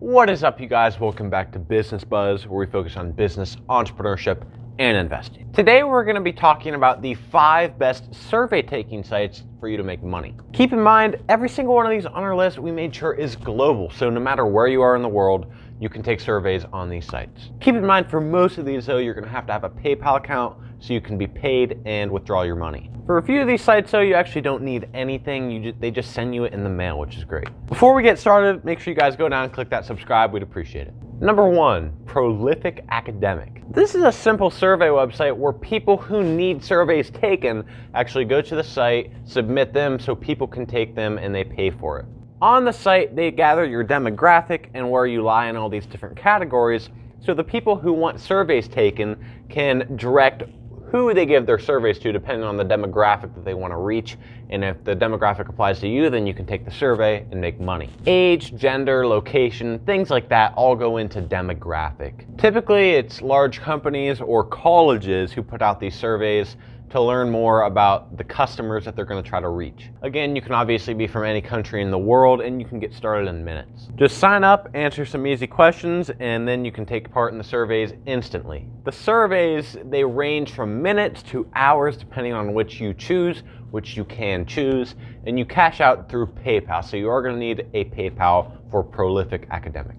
What is up, you guys? Welcome back to Business Buzz, where we focus on business, entrepreneurship, and investing. Today, we're going to be talking about the 5 best survey taking sites for you to make money. Keep in mind, every single one of these on our list we made sure is global, so no matter where you are in the world, you can take surveys on these sites. Keep in mind, for most of these though, you're going to have a PayPal account so you can be paid and withdraw your money. For a few of these sites though, you actually don't need anything. They just send you it in the mail, which is great. Before we get started, make sure you guys go down and click that subscribe. We'd appreciate it. Number 1, Prolific Academic. This is a simple survey website where people who need surveys taken actually go to the site, submit them so people can take them, and they pay for it. On the site, they gather your demographic and where you lie in all these different categories, so the people who want surveys taken can direct who they give their surveys to depending on the demographic that they want to reach. And if the demographic applies to you, then you can take the survey and make money. Age, gender, location, things like that all go into demographic. Typically, it's large companies or colleges who put out these surveys to learn more about the customers that they're going to try to reach. Again, you can obviously be from any country in the world and you can get started in minutes. Just sign up, answer some easy questions, and then you can take part in the surveys instantly. The surveys, they range from minutes to hours depending on which you choose, which you can choose, and you cash out through PayPal. So you are going to need a PayPal for Prolific Academic.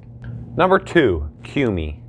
Number 2, QME.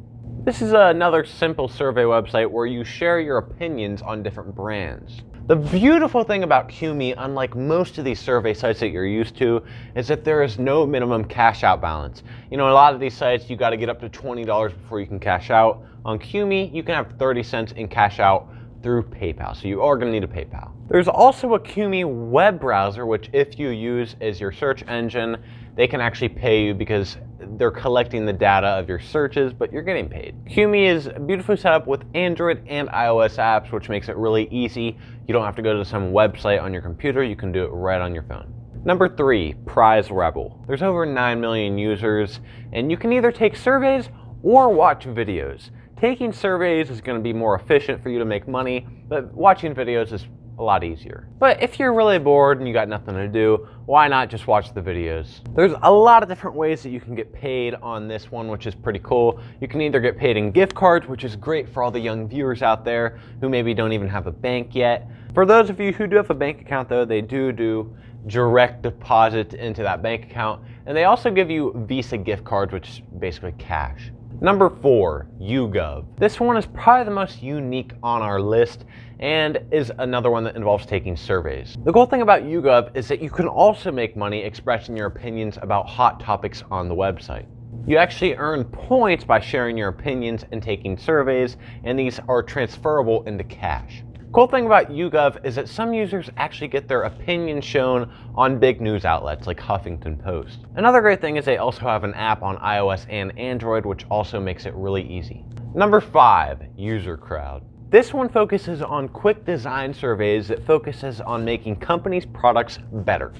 This is another simple survey website where you share your opinions on different brands. The beautiful thing about QME, unlike most of these survey sites that you're used to, is that there is no minimum cash out balance. You know, a lot of these sites, you got to get up to $20 before you can cash out. On QME, you can have 30 cents in cash out through PayPal, so you are going to need a PayPal. There's also a QME web browser, which if you use as your search engine, they can actually pay you because they're collecting the data of your searches, but you're getting paid. QME is beautifully set up with Android and iOS apps, which makes it really easy. You don't have to go to some website on your computer, you can do it right on your phone. Number 3, Prize Rebel. There's over 9 million users, and you can either take surveys or watch videos. Taking surveys is going to be more efficient for you to make money, but watching videos is a lot easier. But if you're really bored and you got nothing to do, why not just watch the videos? There's a lot of different ways that you can get paid on this one, which is pretty cool. You can either get paid in gift cards, which is great for all the young viewers out there who maybe don't even have a bank yet. For those of you who do have a bank account though, they do direct deposit into that bank account, and they also give you Visa gift cards, which is basically cash. Number 4, YouGov. This one is probably the most unique on our list and is another one that involves taking surveys. The cool thing about YouGov is that you can also make money expressing your opinions about hot topics on the website. You actually earn points by sharing your opinions and taking surveys, and these are transferable into cash. Cool thing about YouGov is that some users actually get their opinions shown on big news outlets like Huffington Post. Another great thing is they also have an app on iOS and Android, which also makes it really easy. Number 5, User Crowd. This one focuses on quick design surveys that focuses on making companies' products better.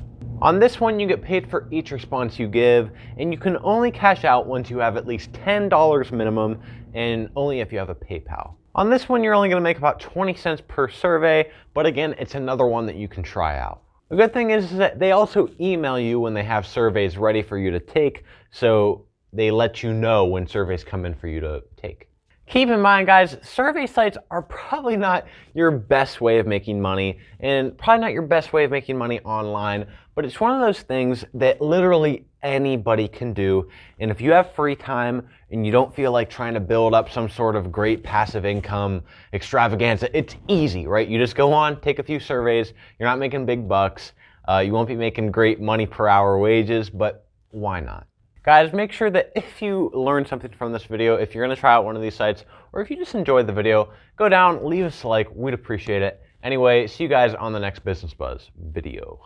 On this one, you get paid for each response you give, and you can only cash out once you have at least $10 minimum, and only if you have a PayPal. On this one, you're only going to make about 20 cents per survey, but again, it's another one that you can try out. The good thing is that they also email you when they have surveys ready for you to take, so they let you know when surveys come in for you to take. Keep in mind, guys, survey sites are probably not your best way of making money, and probably not your best way of making money online, but it's one of those things that literally anybody can do. And if you have free time and you don't feel like trying to build up some sort of great passive income extravaganza, it's easy, right? You just go on, take a few surveys. You're not making big bucks. You won't be making great money per hour wages, but why not? Guys, make sure that if you learned something from this video, if you're going to try out one of these sites, or if you just enjoyed the video, go down, leave us a like. We'd appreciate it. Anyway, see you guys on the next Business Buzz video.